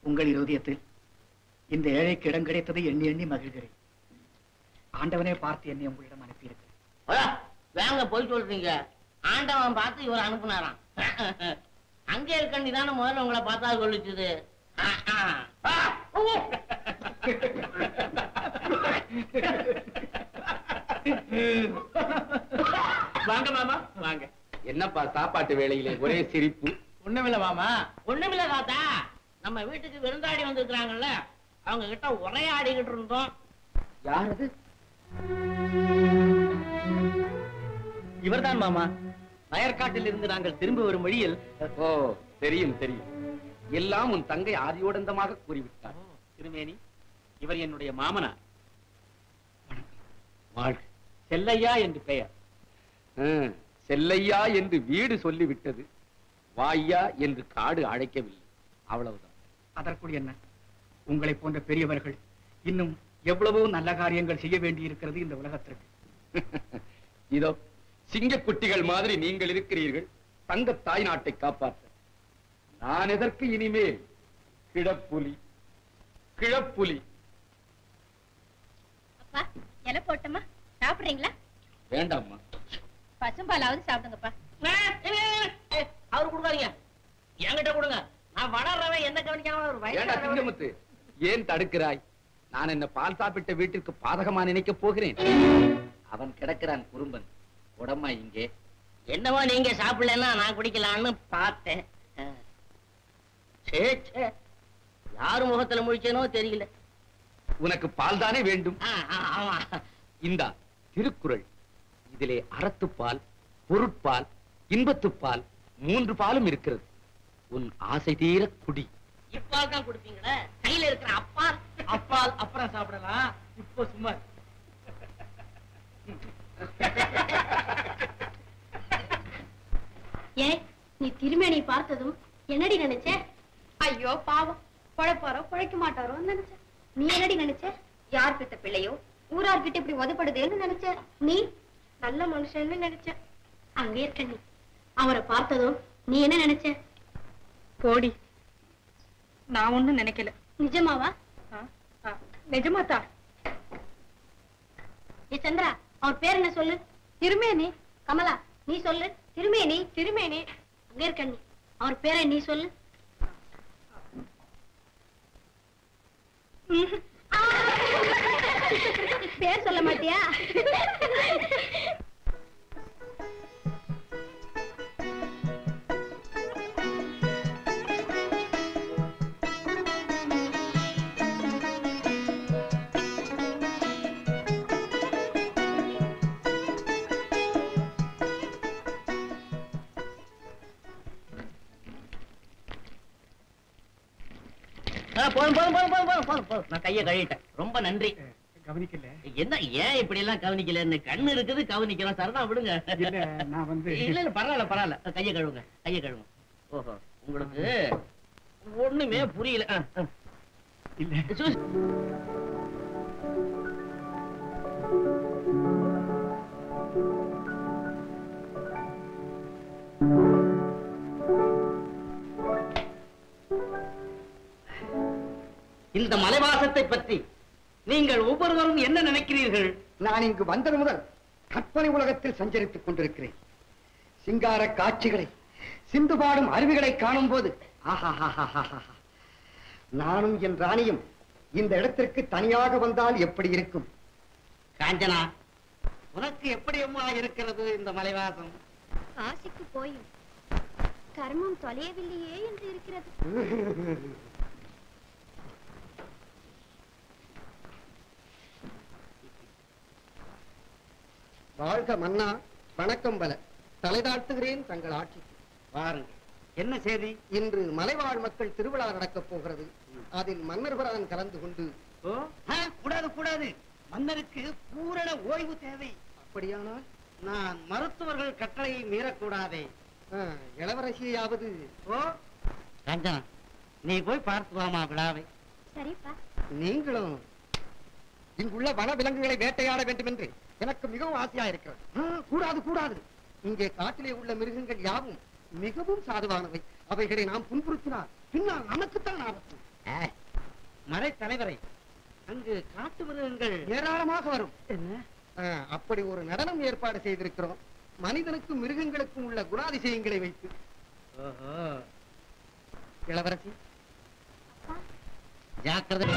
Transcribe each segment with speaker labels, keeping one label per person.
Speaker 1: உங்கள் இருதயத்தில் இந்த ஏழைக்கு இடம் கிடைத்ததை எண்ணி எண்ணி மகிழ்கிறேன். ஆண்டவனே பார்த்து என்னை உங்களிடம் அனுப்பியிருக்கிறேன்.
Speaker 2: வேங்க போய் சொல்றீங்க. ஆண்டவன் பார்த்து இவர் அனுப்புனாராம். அங்கே இருக்கண்டி தானே முதல்ல உங்களை பார்த்தா சொல்லிச்சுது.
Speaker 3: வாங்க மாமா வாங்க.
Speaker 4: என்னப்பா சாப்பாட்டு வேளையிலே ஒரே சிரிப்பு?
Speaker 3: ஒண்ணுமில்ல மாமா.
Speaker 2: ஒண்ணுமில்ல தாத்தா, நம்ம வீட்டுக்கு விருந்தாடி வந்திருக்கிறாங்கல்ல, அவங்க கிட்ட உரையாடிக்கிட்டு இருந்தோம்.
Speaker 4: யாரது?
Speaker 3: இவர்தான் மாமா. வயற்காட்டில் இருந்து நாங்கள் திரும்ப வரும் வழியில்.
Speaker 4: ஓ, தெரியும் தெரியும். எல்லாம் உன் தங்கை ஆதியோடந்தமாக கூறிவிட்டார்.
Speaker 3: திருமேனி, இவர் என்னுடைய மாமனார்.
Speaker 4: வாழ்க.
Speaker 3: செல்லையா என்று பெயர்.
Speaker 4: செல்லையா என்று வீடு சொல்லிவிட்டது, வாய்யா என்று காடு அழைக்கவில்லை. அவ்வளவுதான்.
Speaker 1: அதற்குள் என்ன, உங்களை போன்ற பெரியவர்கள் இன்னும் எவ்வளவோ நல்ல காரியங்கள் செய்ய வேண்டி இருக்கிறது இந்த உலகத்திற்கு.
Speaker 4: இதோ சிங்கக்குட்டிகள் மாதிரி நீங்கள் இருக்கிறீர்கள் தங்க தாய் நாட்டை காப்பாற்ற. நான் எதற்கு இனிமேல் கிழப்புலி கிழப்புலி?
Speaker 5: அப்பா, இலை போட்டமா சாப்பிடுறீங்களா?
Speaker 4: வேண்டாம்மா,
Speaker 5: பசும்பாலாவது சாப்பிடுங்கப்பா.
Speaker 2: அவரு கொடுக்காதீங்க, என்கிட்ட கொடுங்க. நான் வளர்றவன் என்ன
Speaker 4: கவனிக்காம ஏன் தடுக்கிறாய்? நான் என்ன பால் சாப்பிட்ட வீட்டிற்கு பாதகமா நினைக்க போகிறேன்? அவன் கிடக்கிறான் குறும்பன். உடம்பா இங்கே.
Speaker 2: என்னவோ நீங்க சாப்பிடலன்னா நான் குடிக்கலான்னு பார்த்தேன். யாரு முகத்துல முழிச்சனோ தெரியல.
Speaker 4: உனக்கு பால் தானே வேண்டும்?
Speaker 2: ஆமா.
Speaker 4: இந்த திருக்குறள் இதிலே அறத்துப்பால், பொருட்பால், இன்பத்துப்பால் 3 பாலும் இருக்கிறது. உன் ஆசை தீர குடி.
Speaker 2: இப்பால் தான் குடிப்பீங்களா? கையில இருக்கிற அப்பால்.
Speaker 3: அப்பால் அப்புறம் சாப்பிடலாம், இப்போ சும்மா.
Speaker 5: ஏன் நீ திருமேனி பார்த்ததும் என்னடி நினைச்ச? ஐயோ பாவம், குழைப்பாரோ குழைக்க மாட்டாரோ நினைச்ச. நீ என்னடி நினைச்ச? யார் கிட்ட பிள்ளையோ ஊரார்கிட்ட இப்படி உதப்படுதேன்னு நினைச்ச. நீ நல்ல மனுஷன்னு நினைச்ச. அங்கே இருக்க நீ அவரை பார்த்ததும் நீ என்ன நினைச்ச?
Speaker 6: கோடி, நான் ஒண்ணும் நினைக்கல.
Speaker 5: நிஜமாவா?
Speaker 6: நிஜமாத்தா.
Speaker 5: ஏ சந்திரா, அவர் பேர் என்ன சொல்லு? திருமேனி. கமலா, நீ சொல்லு. திருமேனி. திருமேனி. அங்க இருக்க நீ அவர் பேரை நீ சொல்லு. பேர் சொல்ல மாட்டியா?
Speaker 2: நான் கையை கழுவிட்டேன். ரொம்ப நன்றி.
Speaker 1: கவனிக்கல.
Speaker 2: என்ன ஏன் இப்படி எல்லாம் கவனிக்கல? கண்ணு இருக்குது, கவனிக்கிறோம். சரதா விடுங்க.
Speaker 1: நான் வந்து
Speaker 2: இல்ல பரவாயில்ல பரவாயில்ல. கையை கழுவுங்க, கையை கழுவுங்க. ஓஹோ, உங்களுக்கு ஒண்ணுமே புரியல. இல்ல
Speaker 3: இந்த மலைவாசத்தை பற்றி நீங்கள் ஒவ்வொருவரும் என்ன நினைக்கிறீர்கள்?
Speaker 7: நான் இங்கு வந்தது முதல் கற்பனை உலகத்தில் சஞ்சரித்துக் கொண்டிருக்கிறேன். சிங்கார காட்சிகளை, சிந்து பாடும் அருவிகளை காணும் போது நானும் என் ராணியும் இந்த இடத்திற்கு தனியாக வந்தால் எப்படி இருக்கும்?
Speaker 3: காஞ்சனா, உனக்கு எப்படி அம்மா இருக்கிறது இந்த மலைவாசம்?
Speaker 5: காசிக்கு போயும் கர்மம் தொலையவில்லையே என்று இருக்கிறது.
Speaker 7: வாழ்க மன்னா, வணக்கம் பல. தலை தாழ்த்துகிறேன் தங்கள் ஆட்சிக்கு.
Speaker 3: வாருங்கள். என்ன செய்தி?
Speaker 7: இன்று மலைவாழ் மக்கள் திருவிழா நடக்கப் போகிறது. அதில் மன்னர்பிரான் கலந்து கொண்டு.
Speaker 3: கூடாது கூடாது, மன்னருக்கு பூரண ஓய்வு தேவை.
Speaker 7: அப்படியானால்
Speaker 3: நான் மருத்துவர்கள் கட்டளையை மீறக்கூடாதே.
Speaker 7: இளவரசியாவது.
Speaker 3: காஞ்சனா, நீ போய் பார்த்து வாமா விழாவை.
Speaker 5: சரிப்பா.
Speaker 7: நீங்களும் இங்குள்ள வன விலங்குகளை வேட்டையாட வேண்டும் என்று எனக்கு மிகவும் ஆசையா இருக்கிறது. கூடாது கூடாது. இங்கே காட்டிலே உள்ள மிருகங்கள் யாவும் மிகவும் சாதுவானவை. அவைகளை நாம் புன்புறுத்தினால் பின்னால் நமக்குத்தான் ஆபத்து. மறை தலைவரை, அங்கு காட்டு மிருகங்கள் ஏராளமாக வரும். அப்படி ஒரு நடனம் ஏற்பாடு செய்திருக்கிறோம். மனிதனுக்கும் மிருகங்களுக்கும் உள்ள குணாதிசயங்களை வைத்து. இளவரசி
Speaker 2: ஜாக்கிரதை.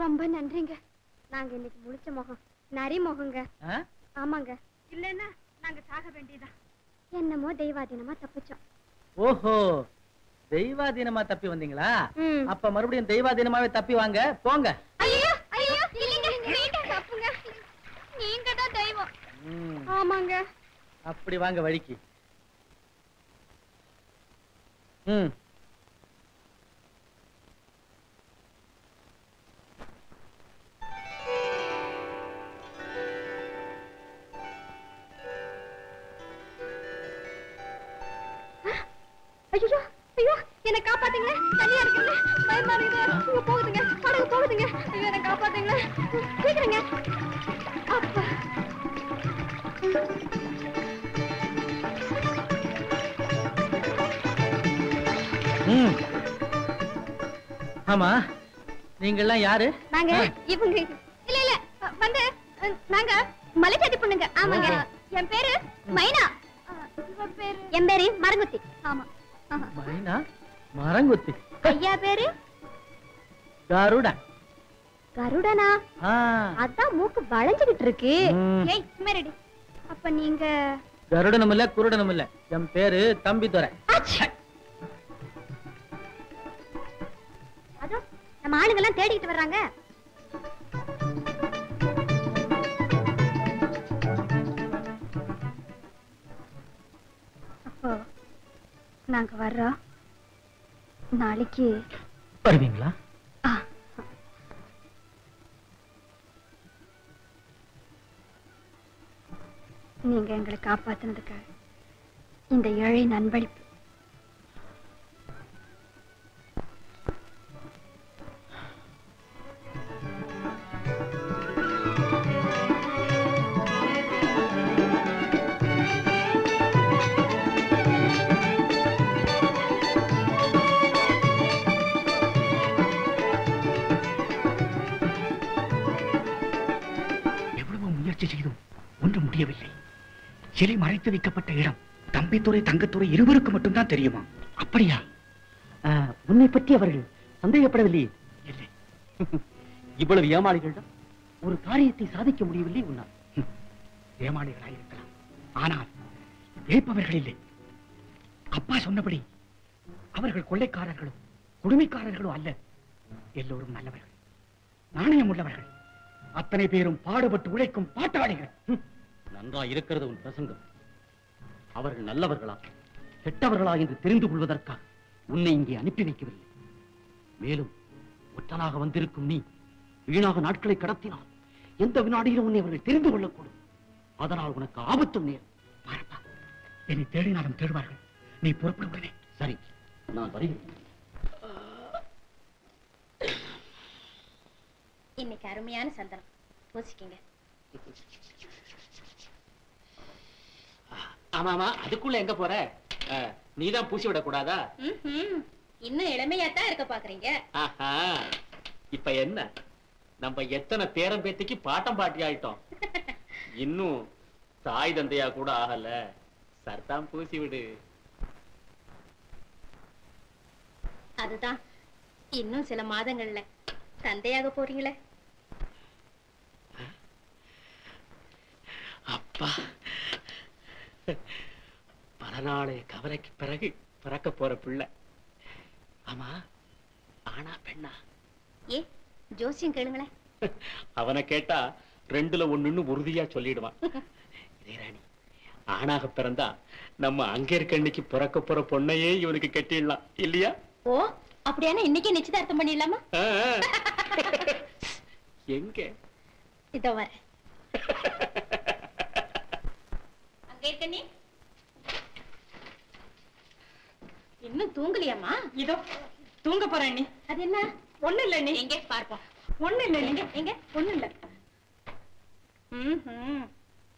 Speaker 5: ரொம்ப நன்றிங்க. நாங்க இன்னைக்கு முழிச்ச முகம் நரி முகங்க. ஆமாங்க, இல்லன்னா நாங்க சாக வேண்டியதா. என்னமோ தெய்வாதீனமா தப்பிச்சோம்.
Speaker 1: ஓஹோ, தெய்வாதீனமா தப்பி வந்தீங்களா? அப்ப மறுபடியும் தெய்வாதீனமாவே தப்பி வாங்க போங்க.
Speaker 5: ஐயோ ஐயோ, இல்லைங்க, நீங்க தப்புங்க. நீங்க தான் தெய்வம். ஆமாங்க.
Speaker 1: அப்படி வாங்க வழிக்கு.
Speaker 5: ஐயோ ஐயோ, என்ன காப்பாத்துங்க. தனியா இருக்குங்க, பயமா இருக்குது. ஐயோ போகுதுங்க, படகு போகுதுங்க. ஐயோ என்ன காப்பாத்துங்க, சீக்கிரங்க. அப்பா
Speaker 1: ஆமா, நீங்கெல்லாம் யாரு?
Speaker 5: நாங்க இவங்க இல்ல இல்ல வந்து நாங்க மலைச்சாதி பொண்ணுங்க. ஆமாங்க. என் பேரு மைனா. என் பேரு மரங்குத்தி. ஆமா.
Speaker 1: மைனா மரங்குத்தி.
Speaker 5: ஐயா பேரு
Speaker 1: கருடன்.
Speaker 5: கருடனா? அதான் மூக்கு வளைஞ்சுகிட்டு இருக்கு. ஏய் சுமரடி, அப்ப நீங்க
Speaker 1: கருடனும் இல்ல குருடனும் இல்ல. என் பேரு தம்பிதுரை.
Speaker 5: அதோ நம்ம ஆளுங்க எல்லாம் தேடிக்கிட்டு வர்றாங்க. அப்போ நாங்க வர்றோம். நாளைக்கு
Speaker 1: வருவீங்களா?
Speaker 5: நீங்க எங்களை காப்பாத்தினதுக்காக இந்த ஏழை நண்பளிப்பு.
Speaker 1: எவ்வளவு முயற்சி செய்தும் ஒன்று முடியவில்லை. சிலை மறைத்து வைக்கப்பட்ட இடம் தம்பித்துறை தங்கத்துறை இருவருக்கு மட்டும்தான் தெரியுமா? அப்படியா? உன்னை பற்றி அவர்கள் சந்தேகப்படவில்லையே? இல்லை. இவ்வளவு ஏமாளிகளிடம் ஒரு காரியத்தை சாதிக்க முடியவில்லை உன்னால். ஏமாளிகளாயிருக்கலாம், ஆனால் ஏற்பவர்கள் இல்லை. அப்பா சொன்னபடி அவர்கள் கொள்ளைக்காரர்களும் குடுமைக்காரர்களும் அல்ல. எல்லோரும் நல்லவர்கள், நாணயம் உள்ளவர்கள். அத்தனை பேரும் பாடுபட்டு உழைக்கும் பாட்டாளிகள்.
Speaker 2: நன்றா இருக்கிறது உன் பிரசங்கம். அவர்கள் நல்லவர்களா கெட்டவர்களா என்று தெரிந்து கொள்வதற்காக உன்னை இங்கே அனுப்பி வைக்கவில்லை. மேலும் ஒற்றனாக வந்திருக்கும் நீ வீணாக நாட்களை கடத்தினால் எந்த வினாடியிலும் உன்னை அவர்கள் தெரிந்து கொள்ளக்கூடும். அதனால் உனக்கு ஆபத்தும் நேரும்.
Speaker 1: பாரப்பா, என்னை தேடினாலும் தேடுவார்கள். நீ புறப்பட உடனே.
Speaker 2: சரி, நான் வருகிறேன்.
Speaker 5: இன்னைக்கு அருமையான சந்தனம் பூசிக்கிங்க.
Speaker 2: ஆமா ஆமா, அதுக்குள்ள எங்க போற? நீதான் பூசி விட கூடாதா?
Speaker 5: இன்னும் இளமையாத்தான் இருக்க பாக்குறீங்க.
Speaker 2: ஆஹா, இப்ப என்ன, நம்ம எத்தனை பேரம் பேத்திக்கு பாட்டம் பாட்டி ஆயிட்டோம். இன்னும் தாய் தந்தையா கூட ஆகல. சர்தான் பூசி விடு.
Speaker 5: அதுதான், இன்னும் சில மாதங்கள்ல தந்தையாக போறீங்களே.
Speaker 2: அப்பா, பல நாளை கவலைக்கு பிறகு பிறக்க போற பிள்ளை. ஆமா, ஆனா பெண்ணா?
Speaker 5: ஏ, ஜோசியம் கேளுங்களேன்.
Speaker 2: அவனை கேட்டா 2ல 1ன்னு உறுதியா சொல்லிடுவான். இதே ராணி, ஆணாக பிறந்தா நம்ம அங்கேற்கண்ணிக்கு பிறக்க போற பொண்ணையே இவனுக்கு கட்டிடலாம் இல்லையா?
Speaker 5: ஓ, அப்படியான இன்னைக்கே நிச்சயதார்த்தம் பண்ணிடலாமா?
Speaker 2: எங்க?
Speaker 5: இதோ வர. அங்கேற்கண்ணி இன்னும் தூங்கலையாமா?
Speaker 6: இதோ தூங்க போறேன் நீ.
Speaker 5: அது என்ன?
Speaker 6: ஒண்ணு இல்ல நீ.
Speaker 5: எங்க பார்ப்போம்.
Speaker 6: ஒண்ணு இல்ல நீ.
Speaker 5: எங்க?
Speaker 6: ஒண்ணு இல்ல.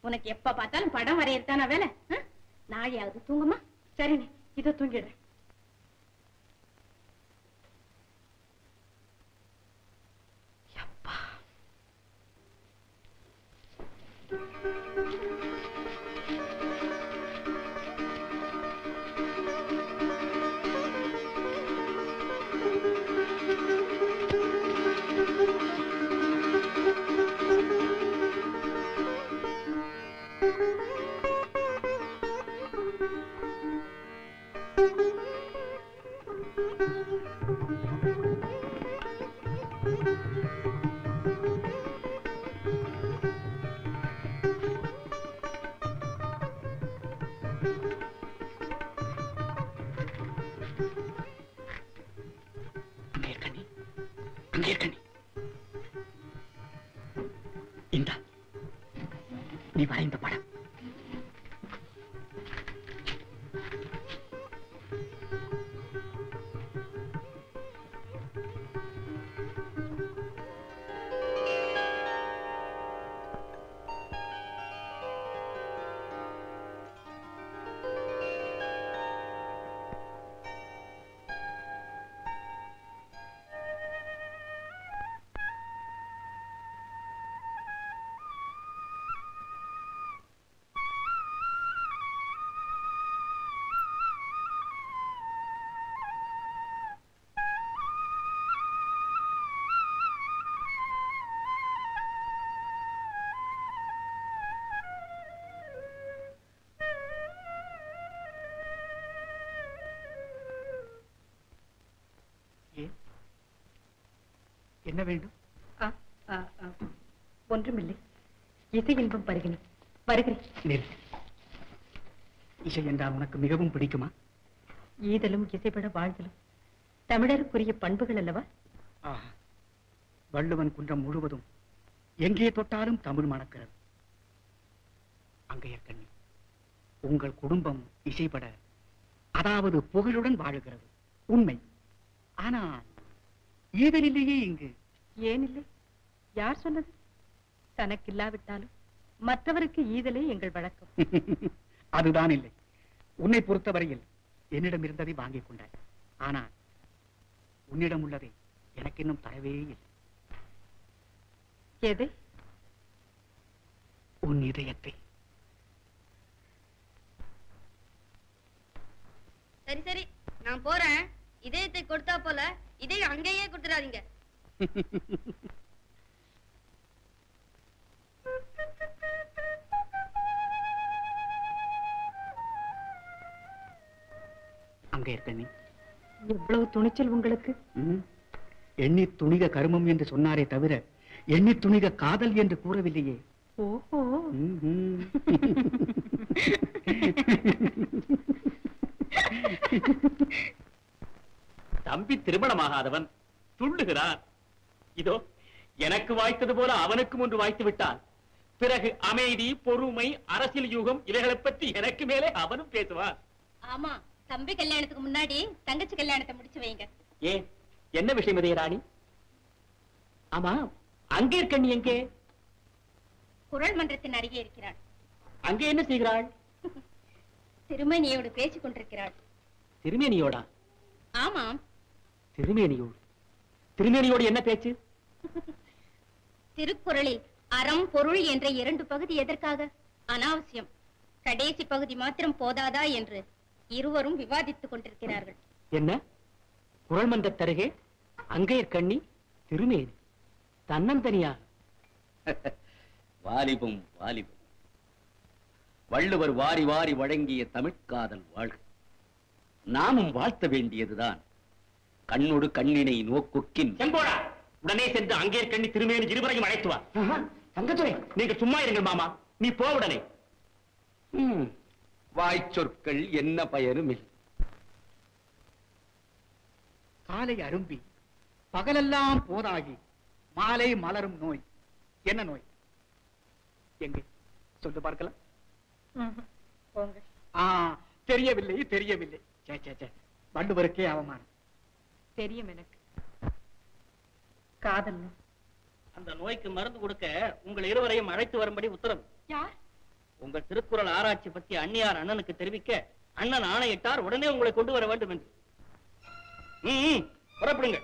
Speaker 5: உனக்கு எப்ப பார்த்தாலும் படம் வரையறதான வேலை. நாளையாவது தூங்குமா?
Speaker 6: சரி நீ, இதோ தூங்கிடுறேன்.
Speaker 1: இந்த நீ வரைந்த படம் என்ன வேண்டும்?
Speaker 6: ஒன்றுமில்லை. இசை இன்பம் பருகினேன். வருகிறேன்.
Speaker 1: இசை என்றால் உனக்கு மிகவும் பிடிக்குமா?
Speaker 6: ஈதலும் இசைப்பட வாழ்தலும் தமிழருக்குரிய பண்புகள் அல்லவா?
Speaker 1: வள்ளுவன் குன்றம் முழுவதும் எங்கே தொட்டாலும் தமிழ் மணக்கிறது. அங்கையர்கண்ணி, உங்கள் குடும்பம் இசைப்பட, அதாவது புகழுடன் வாழுகிறது உண்மை. ஆனால் ஈதலிலேயே இங்கு.
Speaker 6: ஏன் இல்லை? யார் சொன்னது? தனக்கு இல்லாவிட்டாலும் மற்றவருக்கு ஈதலே எங்கள் வழக்கம்.
Speaker 1: அதுதான் இல்லை. உன்னை பொறுத்தவரையில் என்னிடம் இருந்ததை வாங்கிக் கொண்டாய். ஆனால் உன்னிடம் உள்ளதை எனக்கு இன்னும் தரவே இல்லை.
Speaker 6: எதை?
Speaker 1: உன் இதயத்தை.
Speaker 5: சரி சரி, நான் போறேன். இதயத்தை கொடுத்தா போல இதயம் அங்கேயே கொடுத்துடாதீங்க.
Speaker 1: அங்கே இருக்க நீ.
Speaker 6: எவ்வளவு துணிச்சல் உங்களுக்கு!
Speaker 1: எண்ணி துணிக கருமம் என்று சொன்னாரே தவிர எண்ணி துணிக காதல் என்று கூறவில்லையே.
Speaker 6: ஓஹோ.
Speaker 2: தம்பி திருமணமாகாதவன் துள்ளுகிறான். இதோ எனக்கு வாய்த்தது போல அவனுக்கும் ஒன்று வாய்த்து விட்டான். பிறகு அமைதி, பொறுமை, அரசியல் யூகம் இவைகளை பற்றி எனக்கு மேலே அவனும் பேசுவான்.
Speaker 5: ஆமா, தம்பி கல்யாணத்துக்கு முன்னாடி தங்கச்சி கல்யாணத்தை முடிச்சு வைங்க.
Speaker 2: ஏன், என்ன விஷயம் இதே ராணி? ஆமா, அங்கே இருக்கண்ணி எங்கே?
Speaker 5: குரல் மன்றத்தின் அருகே இருக்கிறாள்.
Speaker 2: அங்கே என்ன செய்கிறாள்?
Speaker 5: திருமேனியோடு பேசிக் கொண்டிருக்கிறாள்.
Speaker 2: திருமேனியோடா?
Speaker 5: ஆமாம்.
Speaker 2: திருமேனியோடு? திருமேனியோடு என்ன பேச்சு?
Speaker 5: திருக்குறளில் அறம் பொருள் என்ற 2 பகுதி எதற்காக? அனாவசியம். கடைசி பகுதி மாத்திரம் போதாதா என்று இருவரும் விவாதித்துக் கொண்டிருக்கிறார்கள்.
Speaker 2: என்ன? குரல் மன்றத்தருகே அங்கையர்கண்ணி திருமேனி தன்னந்தனியாக?
Speaker 4: வாலிபம் வாலிபம். வள்ளுவர் வாரி வாரி வழங்கிய தமிழ்காதல் வாழ்க. நாமும் வாழ்த்த வேண்டியதுதான். கண்ணொடு கண்ணினை நோக்கொக்கின்.
Speaker 2: செம்போடா, உடனே சென்று அங்கையர்கண்ணி திருமேனி இருவரையும் அழைத்து வா. தங்கத்துரை, நீங்க சும்மா இருங்கள் மாமா. நீ போ உடனே.
Speaker 4: வாய்ச்சொற்கள் என்ன பயனும் இல்லை.
Speaker 1: காலை அரும்பி பகலெல்லாம் போதாகி மாலை மலரும் நோய். என்ன நோய்? எங்கே சொல்லு பார்க்கலாம். தெரியவில்லை தெரியவில்லை. வள்ளுவருக்கே அவமானம்.
Speaker 6: தெரியும் எனக்கு. காதல்
Speaker 3: அந்த நோய்க்கு மருந்து கொடுக்க உங்கள் இருவரையும் அழைத்து வரும்படி உத்தரவு.
Speaker 6: யார்?
Speaker 3: உங்கள் திருக்குறள் ஆராய்ச்சி பற்றி அண்ணியார் அண்ணனுக்கு தெரிவிக்க அண்ணன் ஆணையிட்டார். உடனே உங்களை கொண்டு வர வேண்டும் என்று. புறப்படுங்க.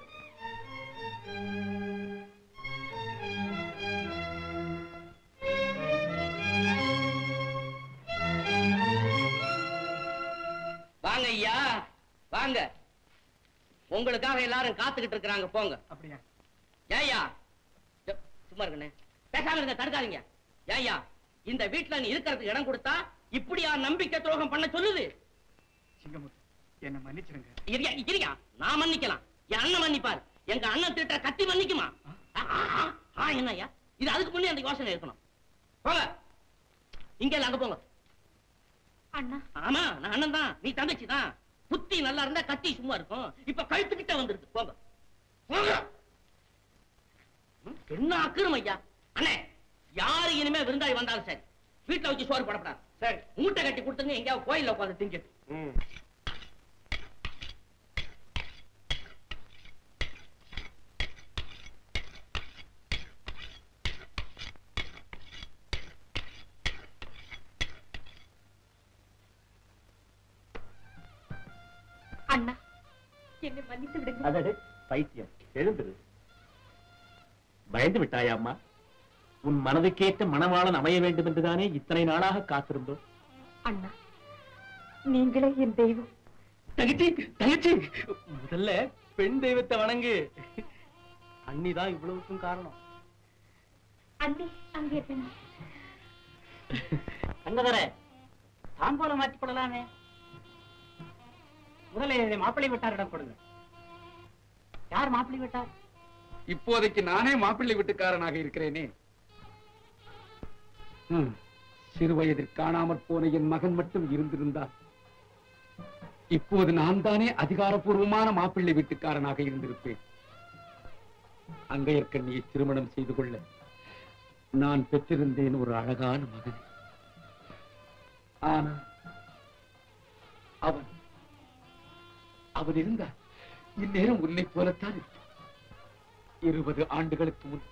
Speaker 3: வாங்க ஐயா, வாங்க. உங்களுக்காக எல்லாரும் காத்துக்கிட்டு இருக்கிறாங்க. போங்க.
Speaker 1: அப்படியா?
Speaker 3: ஏய்யா, சும்மா இருக்கண்ணே, பேசாம இருங்க, தடுக்காதீங்க. ஏய்யா, இந்த வீட்டுல நீ இருக்கிறதுக்கு இடம் கொடுத்தா இப்படியா நம்பிக்கை துரோகம் பண்ண சொல்லுது?
Speaker 1: சிங்கமுத்து, என்ன மன்னிச்சிருங்க.
Speaker 3: இருயா, நான் மன்னிக்கலாம். என் அண்ணன் மன்னிப்பாரு. எங்க அண்ணன் திட்ட கத்தி மன்னிக்குமா? என்னய்யா, இது அதுக்கு முன்னே அந்த யோசனை இருக்கணும். போங்க, இங்க அங்க போங்க.
Speaker 6: அண்ணா.
Speaker 3: ஆமா, நான் அண்ணன் தான், நீ தங்கச்சி தான். புத்தி நல்லா இருந்தா கத்தி சும்மா இருக்கும். இப்ப கழுத்துக்கிட்ட வந்துருக்கு. போங்க போங்க. என்ன அக்கிரம் ஐயா. அண்ணே, யாரு இனிமே விருந்தாளி வந்தாலும் சரி, வீட்டுல வச்சு சோறு போடப்படாது. சரி, மூட்டை கட்டி கொடுத்துங்க, எங்கேயாவது கோயில்ல உட்காந்து திங்கிட்டு.
Speaker 6: அண்ணா, என்னை மன்னித்து விடுங்க.
Speaker 2: அதடு பைத்தியம், எழுந்துரு. பயந்து விட்டாயா அம்மா? உன் மனதுக்கேற்ற மணவாளன் அமைய வேண்டும் என்றுதானே இத்தனை நாளாக காத்திருந்தோம்.
Speaker 6: அண்ணா, நீங்களே என் தெய்வம்.
Speaker 2: தங்கச்சி, தங்கச்சி, முதல்ல பெண் தெய்வத்தை வணங்கு. அண்ணிதான் இவ்வளவுக்கும் காரணம்.
Speaker 6: அண்ணி, அங்கே இருப்பேன்.
Speaker 3: அங்கதர தாம்போல மாற்றிக் கொள்ளலாமே. முதல்ல மாப்பிள்ளை விட்டாரிடம் கொடுங்க. யார் மாப்பிள்ளை விட்டார்?
Speaker 4: இப்போதைக்கு நானே மாப்பிள்ளை வீட்டுக்காரனாக இருக்கிறேனே. சிறு வயதில் காணாமற் போன என் மகன் மட்டும் இருந்திருந்தார், இப்போது நான் தானே அதிகாரப்பூர்வமான மாப்பிள்ளை வீட்டுக்காரனாக இருந்திருப்பேன். அங்கையர்கண்ணியை திருமணம் செய்து கொள்ள நான் பெற்றிருந்தேன் ஒரு அழகான மகன். ஆனால் அவன் இருந்தார், இந்நேரம் உன்னை போலத்தான் இருப்பான். 20 ஆண்டுகளுக்கு முன்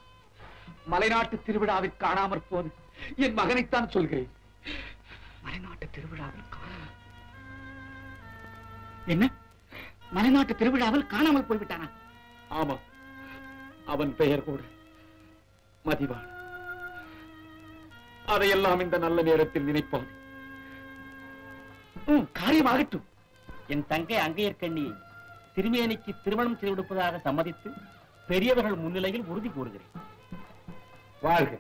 Speaker 4: மலைநாட்டு திருவிழாவில் காணாமற் போது என் மகனைத்தான் சொல்கிறேன்.
Speaker 1: மலைநாட்டு திருவிழாவில் என்ன? மலைநாட்டு திருவிழாவில் காணாமல் போய்விட்டானா?
Speaker 4: ஆமா, அவன் பெயர் கூட மதிவான். அதையெல்லாம் இந்த நல்ல நேரத்தில் நினைப்பான்.
Speaker 1: காரியமாகட்டும்.
Speaker 2: என் தங்கை அங்கையர்கண்ணியை திருமேனிக்கு திருமணம் செய்து கொடுப்பதாக சம்மதித்து பெரியவர்கள் முன்னிலையில் உறுதி கூறுகிறேன்.
Speaker 4: வாழ்க.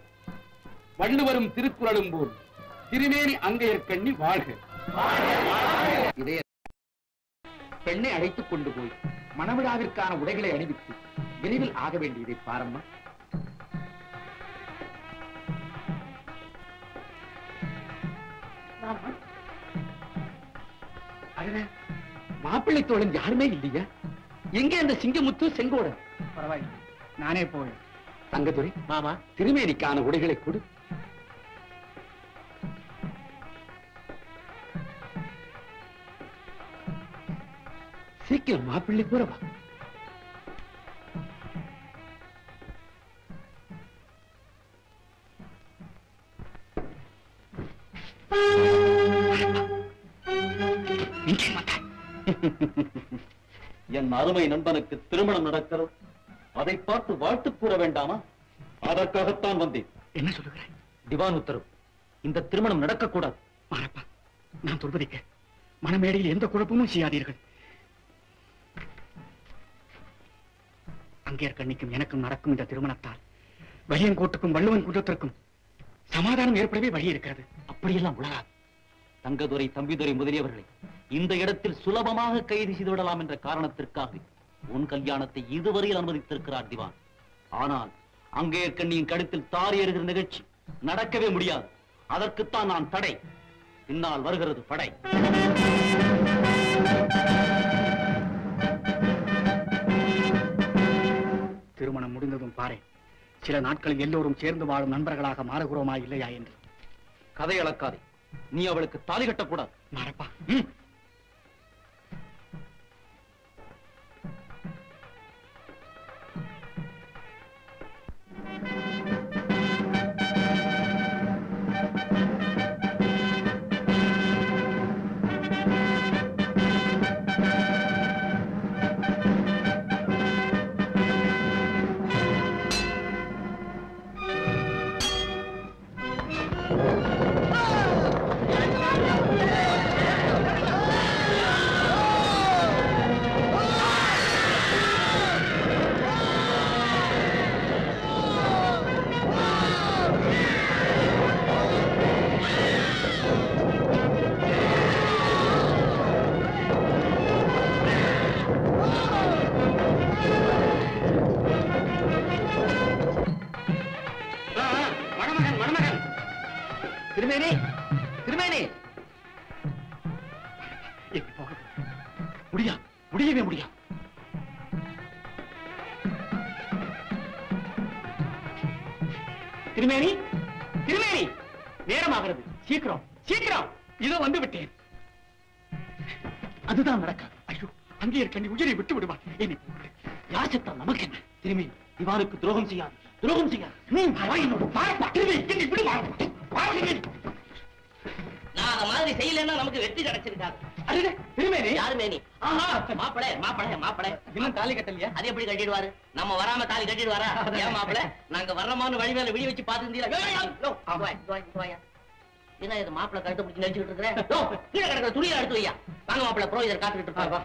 Speaker 4: வள்ளுவரும் திருக்குறளும் போல் திருமேனி அங்கையர்கண்ணி வாழ்க. இதே பெண்ணை அழைத்துக் கொண்டு போய் மணவிழாவிற்கான உடைகளை அணிவித்து விரைவில் ஆக வேண்டியதை பாரம்மா. மாப்பிள்ளை தோழன் யாருமே இல்லையா? எங்கே அந்த சிங்கமுத்து, செங்கோடன்?
Speaker 1: பரவாயில்லை, நானே போய்.
Speaker 4: தங்கதுரை
Speaker 2: மாமா,
Speaker 4: திருமேனிக்கான உடைகளை கொடு. சீக்கிரம் மாப்பிள்ளை கூறவா.
Speaker 2: என் அருமை நண்பனுக்கு திருமணம் நடக்கிறது, அதை பார்த்து வாழ்த்து கூற வேண்டாமா? அதற்காகத்தான் வந்தேன்.
Speaker 1: என்ன சொல்லுகிறேன்?
Speaker 2: திவான் உத்தரவு, இந்த திருமணம் நடக்கக்கூடாது.
Speaker 1: மாரப்பா, நான் சொல்வதைக்க மனமேடையில் எந்த குழப்பமும் செய்யாதீர்கள். அங்கேயர் கண்ணிக்கும் எனக்கும் நடக்கும் இந்த திருமணத்தால் வலியங்கோட்டுக்கும் வள்ளுவன் குன்றத்திற்கும் சமாதானம் ஏற்படவே வழி இருக்கிறது.
Speaker 2: அப்படியெல்லாம் உலகாது. தங்கதுரை, தம்பிதுரை முதலியவர்களை இந்த இடத்தில் சுலபமாக கைது செய்து விடலாம் என்ற காரணத்திற்காக உன் கல்யாணத்தை இதுவரையில் அனுமதித்திருக்கிறார் திவான். ஆனால் அங்கேயர் கண்ணியின் கழுத்தில் தாரி ஏறுகிற நிகழ்ச்சி நடக்கவே முடியாது. அதற்குத்தான் நான் தடை. பின்னால் வருகிறது படை.
Speaker 1: திருமணம் முடிந்ததும் பாரு, சில நாட்களில் எல்லோரும் சேர்ந்து வாழும் நண்பர்களாக மாறுகிறோமா இல்லையா என்று.
Speaker 2: கதை அளக்காதே. நீ அவளுக்கு தாலி கட்டக்கூடாது.
Speaker 1: மாரப்பா,
Speaker 4: திருமேனி, திருமேனி,
Speaker 1: எங்கே போக
Speaker 2: முடியாது, முடியவே முடியாது.
Speaker 1: திருமேனி, திருமேனி, நேரமாகிறது. சீக்கிரம் சீக்கிரம், இதோ வந்து விட்டேன்.
Speaker 2: அதுதான் நடக்காது.
Speaker 1: ஐயோ, அங்கேயர் கண்ணி உயிரை விட்டு விடுவான். என்னை
Speaker 2: யாசத்தால் நமக்கு என்ன? திரும்பி திவானுக்கு துரோகம் செய்யாது, துரோகம் செய்யாது.
Speaker 3: நான் அந்த மாதிரி செய்யலன்னா நமக்கு வெற்றி கிடைச்சிருக்காது.
Speaker 1: திருமேனி,
Speaker 3: யாரு மேனி? மாப்பிளை மாப்பிளை மாப்பிளை
Speaker 1: இன்னும் தாலி கட்டலையா?
Speaker 3: அது எப்படி கட்டிடுவாரு? நம்ம வராம தாலி கட்டிடுவாரா? ஏன் மாப்பிளை, நாங்க வர்றமான்னு வழி மேல விழி வச்சு பாத்துருந்தீங்களா? என்ன இது மாப்பிளை கழுத்து பிடிச்சி நடிச்சுட்டு இருக்கிறேன்? கீழே கிடக்கிற துணியை எடுத்து வையா. வாங்க மாப்பிளை, புரோகிதர் காத்துக்கிட்டு இருப்பாங்க.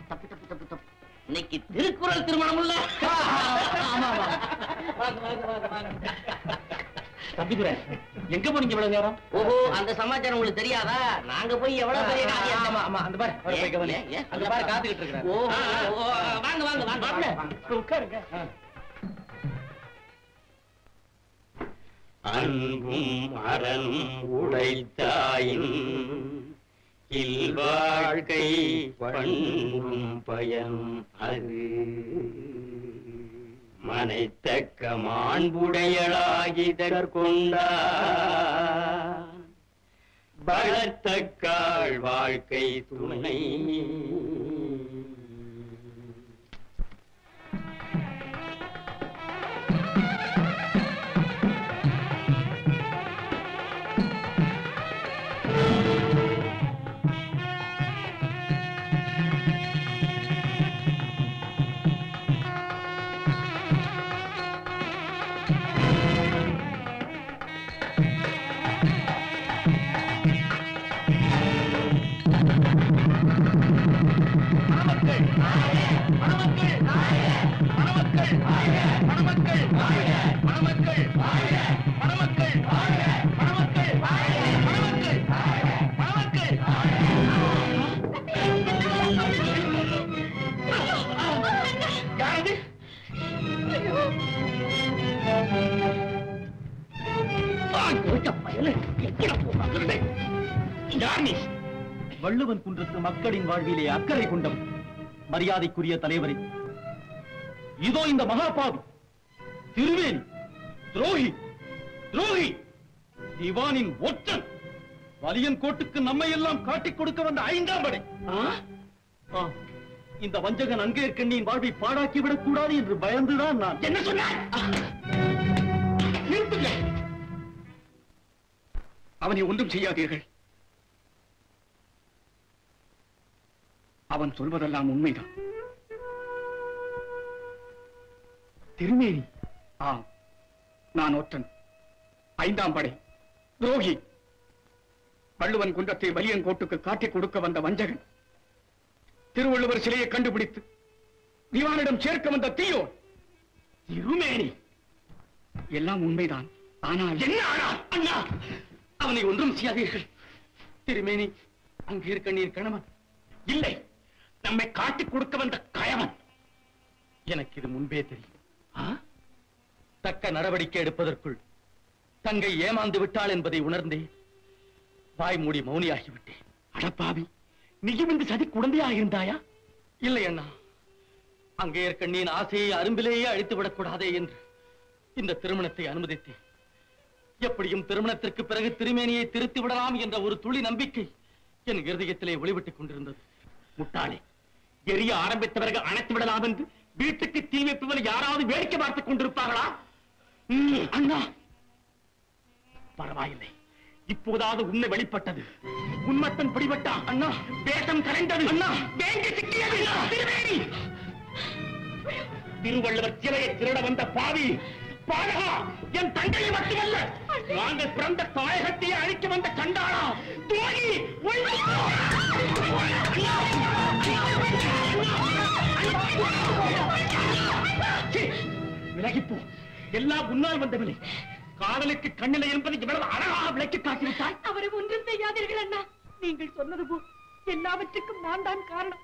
Speaker 3: தப்பு தப்பு தப்பு தப்பு. இன்னைக்கு திருக்குறள் திருமணம் இல்ல.
Speaker 2: தம்பிதுரை, எங்க போனீங்க இவ்வளவு நேரம்?
Speaker 3: ஓஹோ, அந்த சமாச்சாரம் உங்களுக்கு தெரியாதா? நாங்க போய் எவ்வளவு பெரிய காரியம்.
Speaker 2: அந்த பாரு, அந்த பாரு காத்துக்கிட்டு இருக்கிறேன்.
Speaker 3: ஓ, வாங்க வாங்க வாங்க
Speaker 1: உட்காருங்க.
Speaker 8: அன்பும் அறனும் உடைத்தாயின் இல்வாழ்க்கை பண்பும் பயனும் அது மனைத்தக்க மாண்புடையளாகி கொண்டார் பலத்தக்காள் வாழ்க்கை துணை.
Speaker 2: வள்ளுவன் குன்றத்து மக்களின் வாழ்விலே அக்கறை கொண்டவர், மரியாதைக்குரிய தலைவரே, இதோ இந்த மகாபாவி திருவேணி துரோகி, துரோகி, திவானின் ஒற்றன், வலியன்கோட்டுக்கு நம்மை எல்லாம் காட்டிக் கொடுக்க வந்த 5ஆம் படை. இந்த வஞ்சகன் அங்கேற்கண்ணியின் வாழ்வை பாழாக்கி விடக் கூடாது என்று பயந்துதான் நான்.
Speaker 1: என்ன சொன்னார்? அவனை ஒன்றும் செய்யாதீர்கள். அவன் சொல்வதெல்லாம் உண்மைதான். திருமேனி, ஆம், நான் ஒற்றன், 5ஆம் படை, துரோகி, வள்ளுவன் குன்றத்தை வலியங்கோட்டுக்கு காட்டிக் கொடுக்க வந்த வஞ்சகன், திருவள்ளுவர் சிலையை கண்டுபிடித்து திவானிடம் சேர்க்க வந்த தீயோ. திருமேனி, எல்லாம் உண்மைதான். ஆனால்
Speaker 2: என்ன ஆனால்? அண்ணா, அவனை ஒன்றும் செய்யாதீர்கள். திருமேனி அங்கே இருக்க நீர் கணவன் இல்லை, நம்மை காட்டிக் கொடுக்க வந்த கயவன். எனக்கு இது முன்பே தெரியும். தக்க நடவடிக்கை எடுப்பதற்குள் தங்கை ஏமாந்து விட்டாள் என்பதை உணர்ந்தே வாய் மூடி மௌனியாகிவிட்டேன். அடப்பாவி, நீயும் இந்த சதி குழந்தையாக இருந்தாயா? இல்லை அண்ணா, அங்கே இருக்க நீ ஆசையை அரும்பிலேயே அழித்து விடக்கூடாதே என்று இந்த திருமணத்தை அனுமதித்தேன். எப்படியும் திருமணத்திற்கு பிறகு திருமேனியை திருத்தி விடலாம் என்ற ஒரு துளி நம்பிக்கை என் இருதயத்திலே ஒளிவிட்டுக் கொண்டிருந்தது. முட்டாளே, எரிய ஆரம்பித்த பிறகு அணைத்து விடலாம் என்று வீட்டுக்கு தீ வைப்பவர்கள் யாராவது வேடிக்கை பார்த்துக் கொண்டிருப்பார்களா? அண்ணா, பரவாயில்லை, இப்போதாவது உண்மை வெளிப்பட்டது. உண்மத்தன் பிடிபட்டா அண்ணா, வேஷம் கலைந்தது அண்ணா, வேங்கி சிக்கியது திருமேனி. திருவள்ளுவர் சிலையை திருட வந்த பாவி பாலகா, என் தங்கையை மட்டுமல்ல, நாங்கள் பிறந்த தாயகத்தையே அழிக்க வந்த சண்டாளா, துரோகி, விலகிப்போ. எல்லாம் உன்னால் வந்தவில்லை. காதலுக்கு கண்ணிலை என்பதை இவ்வளவு அழகாக விளக்கி காட்டிவிட்டாய்.
Speaker 6: அவரை ஒன்றும் செய்யாதீர்கள் அண்ணா. நீங்கள் சொன்னது போல் எல்லாவற்றுக்கும் நான் தான் காரணம்.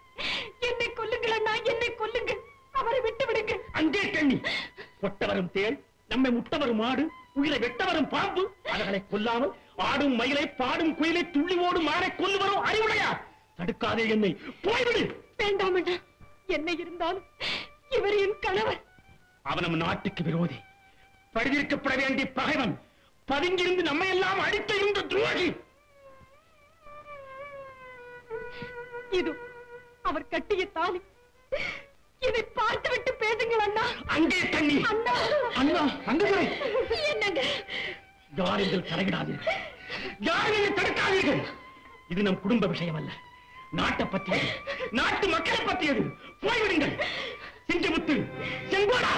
Speaker 6: என்னை கொல்லுங்கள் அண்ணா, என்னை கொல்லுங்கள். அவரை விட்டு விடுங்கள்.
Speaker 2: அங்கே கண்ணி, கொட்டவரும் தேள், நம்மை முட்டவரும் ஆடு, உயிரை வெட்டவரும் பாம்பு, அவர்களை கொல்லாமல் ஆடும் மயிலை, பாடும் குயிலை, துள்ளி ஓடும் மானை கொல்லுவரும் அறிவுடையா? தடுக்காதே என்னை, போய்விடு.
Speaker 6: வேண்டாம் அண்ணா, என்ன இருந்தாலும் இவர் என் கணவர்.
Speaker 2: அவன் நம் நாட்டுக்கு விரோதி, பழிதிருக்கப்பட வேண்டிய பகைவன், பதுங்கிருந்து நம்மை எல்லாம் அடித்த இந்த துரோகி.
Speaker 6: இது அவர் கட்டிய தாலி. இதை பார்த்துவிட்டு பேசுங்கள் அண்ணா.
Speaker 2: அங்கே கண்ணி.
Speaker 6: அண்ணா,
Speaker 2: அண்ணா, அங்கே
Speaker 6: என்னங்க?
Speaker 2: யார் இதில் தலையிடாதீர்கள், யார் இதை தடுக்காதீர்கள். இது நம் குடும்ப விஷயம் அல்ல, நாட்டை பற்றியது, நாட்டு மக்களை பற்றியது. போய்விடுங்கள். சிங்கமுத்து, செங்கோடா,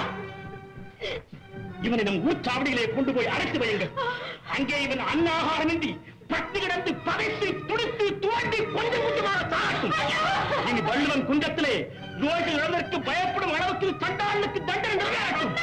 Speaker 2: இவனை நம் ஊர்ச்சாவடியிலே கொண்டு போய் அடைத்து வையுங்கள். அங்கே இவன் அன்னாகாரமின்றி பட்டு கிடந்து பகைத்து துடித்து தோண்டி கொஞ்சம் கொஞ்சமாக சாட்டும். இனி வள்ளுவன் குன்றத்திலே நோய்கள் இழந்ததற்கு பயப்படும் அளவுக்கு சண்டாளுக்கு தண்டனை நிறைவேற்றும்.